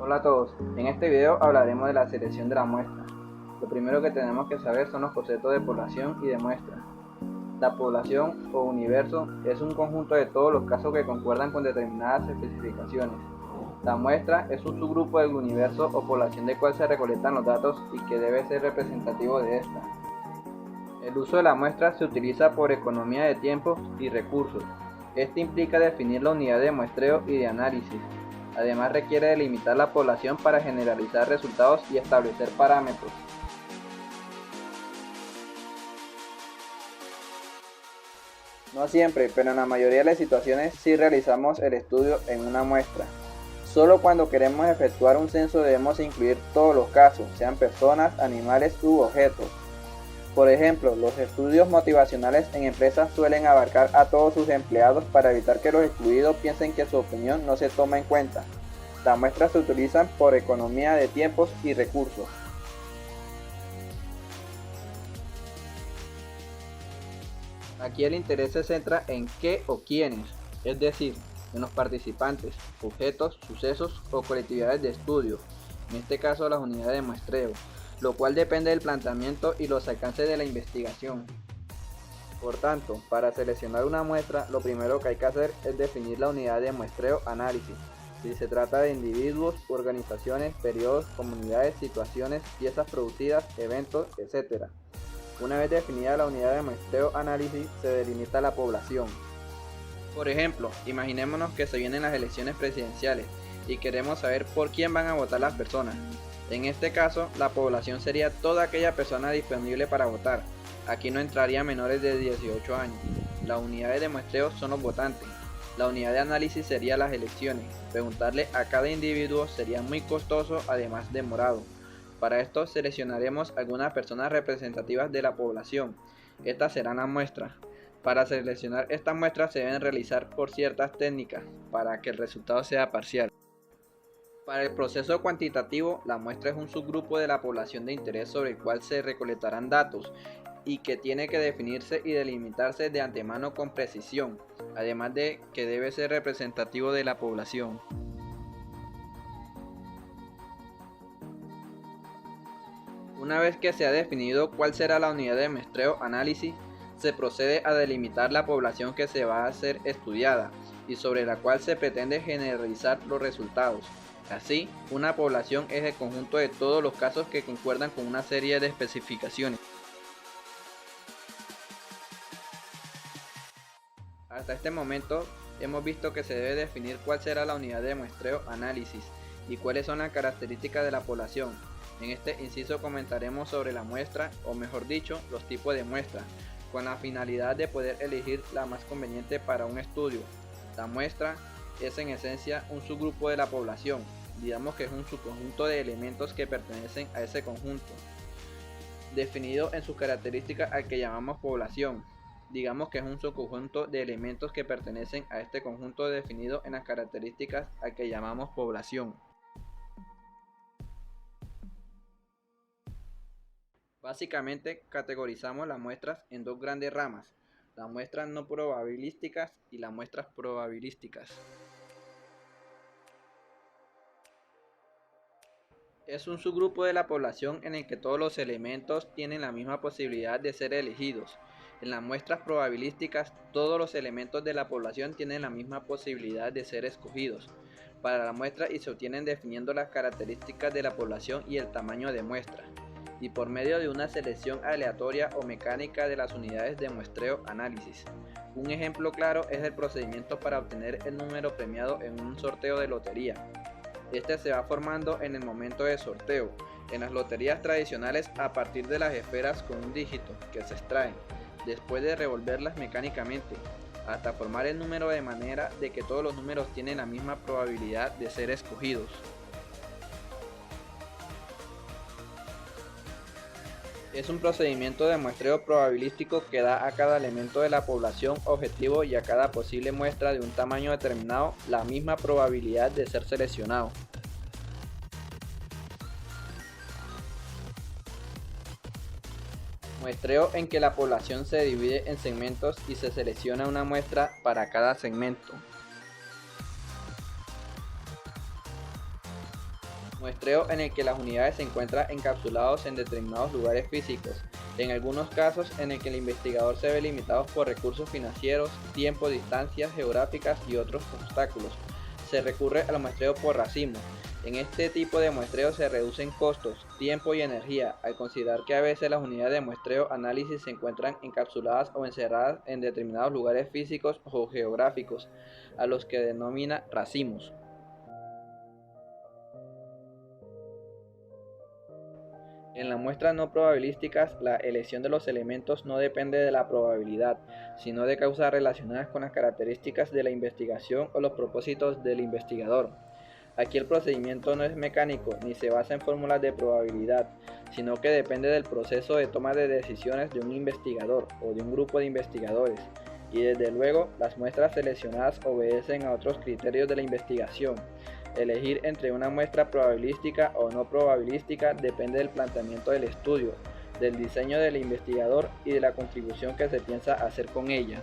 Hola a todos, en este video hablaremos de la selección de la muestra. Lo primero que tenemos que saber son los conceptos de población y de muestra. La población o universo es un conjunto de todos los casos que concuerdan con determinadas especificaciones. La muestra es un subgrupo del universo o población del cual se recolectan los datos y que debe ser representativo de esta. El uso de la muestra se utiliza por economía de tiempo y recursos. Este implica definir la unidad de muestreo y de análisis. Además requiere delimitar la población para generalizar resultados y establecer parámetros. No siempre, pero en la mayoría de las situaciones sí realizamos el estudio en una muestra. Solo cuando queremos efectuar un censo debemos incluir todos los casos, sean personas, animales u objetos. Por ejemplo, los estudios motivacionales en empresas suelen abarcar a todos sus empleados para evitar que los excluidos piensen que su opinión no se toma en cuenta. Las muestras se utilizan por economía de tiempos y recursos. Aquí el interés se centra en qué o quiénes, es decir, en los participantes, objetos, sucesos o colectividades de estudio, en este caso las unidades de muestreo, lo cual depende del planteamiento y los alcances de la investigación. Por tanto, para seleccionar una muestra, lo primero que hay que hacer es definir la unidad de muestreo-análisis. Si se trata de individuos, organizaciones, periodos, comunidades, situaciones, piezas producidas, eventos, etc. Una vez definida la unidad de muestreo-análisis, se delimita la población. Por ejemplo, imaginémonos que se vienen las elecciones presidenciales y queremos saber por quién van a votar las personas. En este caso, la población sería toda aquella persona disponible para votar. Aquí no entraría menores de 18 años. Las unidades de muestreo son los votantes. La unidad de análisis sería las elecciones. Preguntarle a cada individuo sería muy costoso, además demorado. Para esto seleccionaremos algunas personas representativas de la población. Estas serán las muestras. Para seleccionar estas muestras se deben realizar por ciertas técnicas para que el resultado sea parcial. Para el proceso cuantitativo, la muestra es un subgrupo de la población de interés sobre el cual se recolectarán datos y que tiene que definirse y delimitarse de antemano con precisión, además de que debe ser representativo de la población. Una vez que se ha definido cuál será la unidad de muestreo-análisis, se procede a delimitar la población que se va a ser estudiada y sobre la cual se pretende generalizar los resultados. Así, una población es el conjunto de todos los casos que concuerdan con una serie de especificaciones. Hasta este momento hemos visto que se debe definir cuál será la unidad de muestreo-análisis y cuáles son las características de la población. En este inciso comentaremos sobre la muestra, o mejor dicho, los tipos de muestra, con la finalidad de poder elegir la más conveniente para un estudio. La muestra es en esencia un subgrupo de la población, digamos que es un subconjunto de elementos que pertenecen a ese conjunto, definido en sus características al que llamamos población. Digamos que es un subconjunto de elementos que pertenecen a este conjunto definido en las características al que llamamos población. Básicamente categorizamos las muestras en dos grandes ramas, las muestras no probabilísticas y las muestras probabilísticas. Es un subgrupo de la población en el que todos los elementos tienen la misma posibilidad de ser elegidos. En las muestras probabilísticas, todos los elementos de la población tienen la misma posibilidad de ser escogidos para la muestra y se obtienen definiendo las características de la población y el tamaño de muestra, y por medio de una selección aleatoria o mecánica de las unidades de muestreo-análisis. Un ejemplo claro es el procedimiento para obtener el número premiado en un sorteo de lotería. Este se va formando en el momento de sorteo, en las loterías tradicionales a partir de las esferas con un dígito que se extraen, después de revolverlas mecánicamente, hasta formar el número de manera de que todos los números tienen la misma probabilidad de ser escogidos. Es un procedimiento de muestreo probabilístico que da a cada elemento de la población objetivo y a cada posible muestra de un tamaño determinado la misma probabilidad de ser seleccionado. Muestreo en que la población se divide en segmentos y se selecciona una muestra para cada segmento. Muestreo en el que las unidades se encuentran encapsulados en determinados lugares físicos, en algunos casos en el que el investigador se ve limitado por recursos financieros, tiempo, distancias geográficas y otros obstáculos. Se recurre al muestreo por racimo. En este tipo de muestreo se reducen costos, tiempo y energía, al considerar que a veces las unidades de muestreo análisis se encuentran encapsuladas o encerradas en determinados lugares físicos o geográficos, a los que denomina racimos. En las muestras no probabilísticas, la elección de los elementos no depende de la probabilidad, sino de causas relacionadas con las características de la investigación o los propósitos del investigador. Aquí el procedimiento no es mecánico ni se basa en fórmulas de probabilidad, sino que depende del proceso de toma de decisiones de un investigador o de un grupo de investigadores. Y desde luego, las muestras seleccionadas obedecen a otros criterios de la investigación. Elegir entre una muestra probabilística o no probabilística depende del planteamiento del estudio, del diseño del investigador y de la contribución que se piensa hacer con ella.